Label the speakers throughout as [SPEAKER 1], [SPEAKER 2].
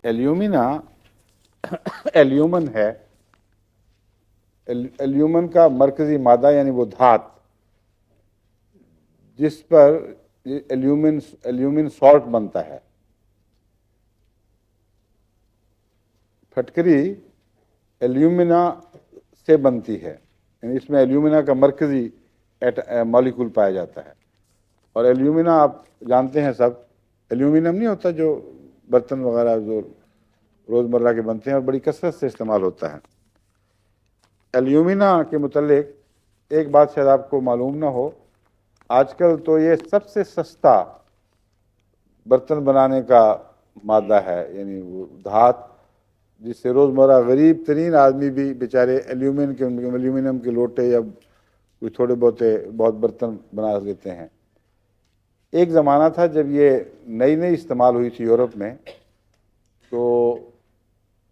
[SPEAKER 1] ایلیومنا ایلیومن ہے. ایلیومن کا مرکزی مادہ یعنی وہ دھات جس پر ایلیومن سالٹ بنتا ہے. پھٹکری ایلیومنا سے بنتی ہے، یعنی اس میں ایلیومنا کا مرکزی مالیکول پایا جاتا ہے. اور ایلیومنا آپ جانتے ہیں سب، ایلیومینم نہیں ہوتا جو برتن وغیرہ جو روزمرہ کے بنتے ہیں اور بڑی کثرت سے استعمال ہوتا ہے. ایلیومنا کے متعلق ایک بات شاید آپ کو معلوم نہ ہو، آج کل تو یہ سب سے سستا برتن بنانے کا مادہ ہے، یعنی وہ دھات جس سے روزمرہ غریب ترین آدمی بھی بیچارے ایلیومینم کے لوٹے یا کوئی تھوڑے بہت برتن بنا لیتے ہیں. ایک زمانہ تھا جب یہ نئی نئی استعمال ہوئی تھی یورپ میں، تو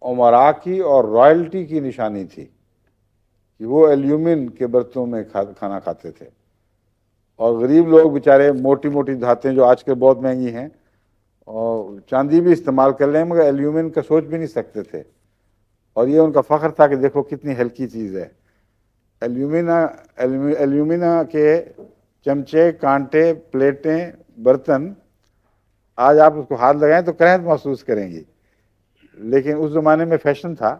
[SPEAKER 1] امراء کی اور رائلٹی کی نشانی تھی کہ وہ ایلیومن کے برتنوں میں کھانا کھاتے تھے، اور غریب لوگ بیچارے موٹی موٹی دھاتیں جو آج کل بہت مہنگی ہیں اور چاندی بھی استعمال کر رہے ہیں مگر ایلیومن کا سوچ بھی نہیں سکتے تھے، اور یہ ان کا فخر تھا کہ دیکھو کتنی ہلکی چیز ہے. ایلیومنا کے چمچے، کانٹے، پلیٹیں، برتن آج آپ اس کو ہاتھ لگائیں تو کرنٹ محسوس کریں گی، لیکن اس زمانے میں فیشن تھا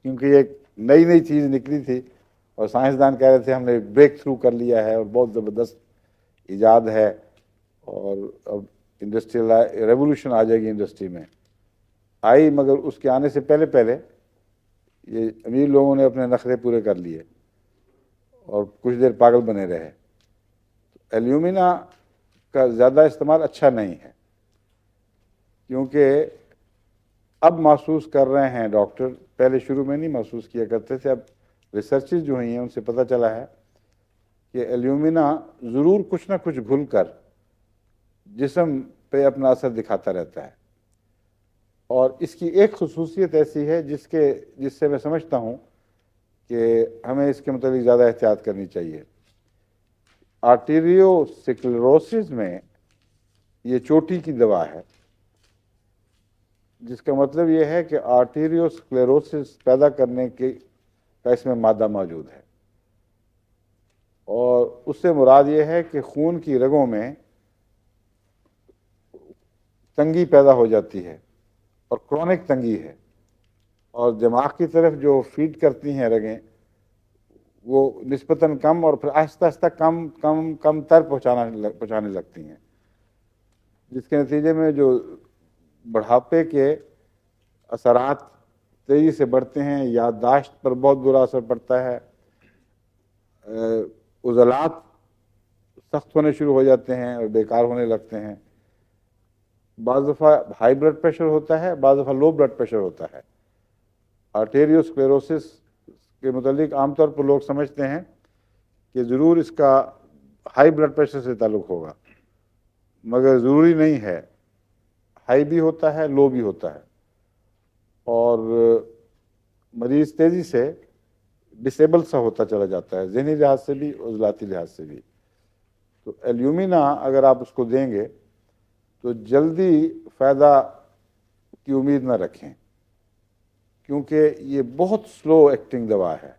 [SPEAKER 1] کیونکہ یہ نئی نئی چیز نکلی تھی اور سائنسدان کہہ رہے تھے ہم نے بریک تھرو کر لیا ہے اور بہت زبردست ایجاد ہے اور اب انڈسٹریل ریولوشن آ جائے گی انڈسٹری میں. آئی مگر اس کے آنے سے پہلے پہلے یہ امیر لوگوں نے اپنے نخرے پورے کر لیے اور کچھ دیر پاگل بنے رہے. ایلیومنا کا زیادہ استعمال اچھا نہیں ہے کیونکہ اب محسوس کر رہے ہیں ڈاکٹر، پہلے شروع میں نہیں محسوس کیا کرتے تھے، اب ریسرچز جو ہوئی ہیں ان سے پتہ چلا ہے کہ ایلیومنا ضرور کچھ نہ کچھ گھل کر جسم پہ اپنا اثر دکھاتا رہتا ہے. اور اس کی ایک خصوصیت ایسی ہے جس سے میں سمجھتا ہوں کہ ہمیں اس کے متعلق زیادہ احتیاط کرنی چاہیے. آرٹیریو سکلروسس میں یہ چوٹی کی دوا ہے، جس کا مطلب یہ ہے کہ آرٹیریو سکلیروسس پیدا کرنے کا اس میں مادہ موجود ہے، اور اس سے مراد یہ ہے کہ خون کی رگوں میں تنگی پیدا ہو جاتی ہے اور کرونک تنگی ہے، اور دماغ کی طرف جو فیڈ کرتی ہیں رگیں وہ نسبتاً کم اور پھر آہستہ آہستہ کم تر پہنچانے لگتی ہیں، جس کے نتیجے میں جو بڑھاپے کے اثرات تیزی سے بڑھتے ہیں، یادداشت پر بہت برا اثر پڑتا ہے، عضلات سخت ہونے شروع ہو جاتے ہیں اور بیکار ہونے لگتے ہیں. بعض دفعہ ہائی بلڈ پریشر ہوتا ہے، بعض دفعہ لو بلڈ پریشر ہوتا ہے. آرٹیریو سکلیروسس کے متعلق عام طور پر لوگ سمجھتے ہیں کہ ضرور اس کا ہائی بلڈ پریشر سے تعلق ہوگا، مگر ضروری نہیں ہے. ہائی بھی ہوتا ہے، لو بھی ہوتا ہے، اور مریض تیزی سے ڈسیبل سا ہوتا چلا جاتا ہے، ذہنی لحاظ سے بھی عضلاتی لحاظ سے بھی. تو ایلیومنا اگر آپ اس کو دیں گے تو جلدی فائدہ کی امید نہ رکھیں، کیونکہ یہ بہت سلو ایکٹنگ دوا ہے،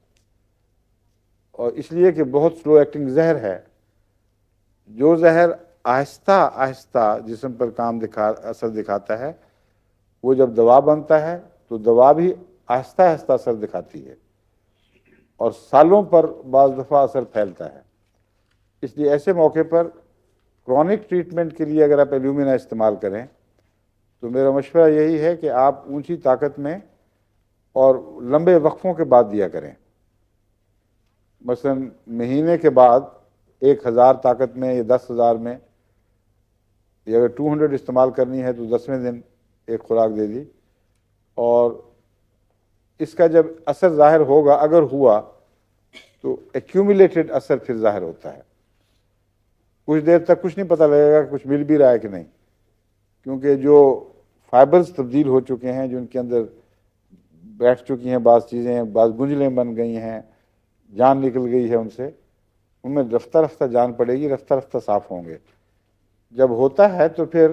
[SPEAKER 1] اور اس لیے کہ بہت سلو ایکٹنگ زہر ہے. جو زہر آہستہ آہستہ جسم پر اثر دکھاتا ہے، وہ جب دوا بنتا ہے تو دوا بھی آہستہ آہستہ اثر دکھاتی ہے اور سالوں پر بعض دفعہ اثر پھیلتا ہے. اس لیے ایسے موقع پر کرونک ٹریٹمنٹ کے لیے اگر آپ ایلیومنا استعمال کریں تو میرا مشورہ یہی ہے کہ آپ اونچی طاقت میں اور لمبے وقفوں کے بعد دیا کریں. مثلا مہینے کے بعد 1000 طاقت میں یا 10,000 میں، یا اگر 200 استعمال کرنی ہے تو 10ویں دن ایک خوراک دے دی، اور اس کا جب اثر ظاہر ہوگا اگر ہوا تو ایکیومولیٹڈ اثر پھر ظاہر ہوتا ہے. کچھ دیر تک کچھ نہیں پتہ لگے گا کہ کچھ مل بھی رہا ہے کہ نہیں، کیونکہ جو فائبرز تبدیل ہو چکے ہیں، جو ان کے اندر بیٹھ چکی ہیں بعض چیزیں، بعض گنجلیں بن گئی ہیں، جان نکل گئی ہے ان سے، ان میں رفتہ رفتہ جان پڑے گی، رفتہ رفتہ صاف ہوں گے. جب ہوتا ہے تو پھر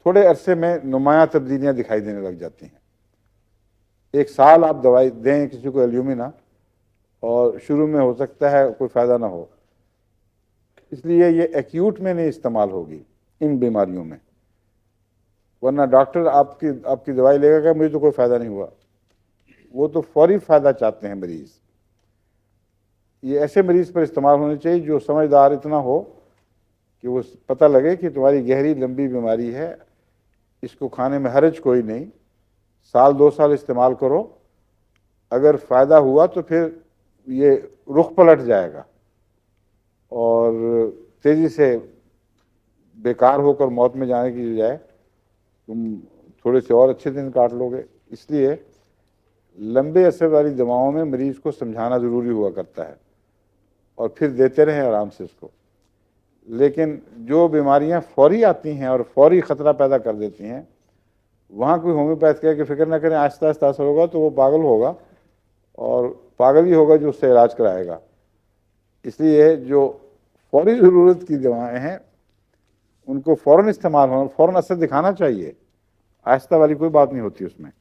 [SPEAKER 1] تھوڑے عرصے میں نمایاں تبدیلیاں دکھائی دینے لگ جاتی ہیں. 1 سال آپ دوائی دیں کسی کو ایلیومنا اور شروع میں ہو سکتا ہے کوئی فائدہ نہ ہو، اس لیے یہ ایکیوٹ میں نہیں استعمال ہوگی ان بیماریوں میں، ورنہ ڈاکٹر آپ کی دوائی لے گا کہ مجھے تو کوئی فائدہ نہیں ہوا. وہ تو فوری فائدہ چاہتے ہیں مریض. یہ ایسے مریض پر استعمال ہونے چاہیے جو سمجھدار اتنا ہو کہ وہ پتہ لگے کہ تمہاری گہری لمبی بیماری ہے، اس کو کھانے میں حرج کوئی نہیں، 1-2 سال استعمال کرو، اگر فائدہ ہوا تو پھر یہ رخ پلٹ جائے گا اور تیزی سے بیکار ہو کر موت میں جانے کی بجائے تم تھوڑے سے اور اچھے دن کاٹ لو گے. اس لیے لمبے اثر والی دواؤں میں مریض کو سمجھانا ضروری ہوا کرتا ہے اور پھر دیتے رہیں آرام سے اس کو. لیکن جو بیماریاں فوری آتی ہیں اور فوری خطرہ پیدا کر دیتی ہیں، وہاں کوئی ہومیوپیتھ کہہ کے فکر نہ کریں، آہستہ آہستہ اثر ہوگا تو وہ پاگل ہوگا، اور پاگل ہی ہوگا جو اس سے علاج کرائے گا. اس لیے جو فوری ضرورت کی دوائیں ہیں ان کو فوراً استعمال ہونا، فوراً اثر دکھانا چاہیے. آہستہ والی کوئی بات نہیں ہوتی اس میں.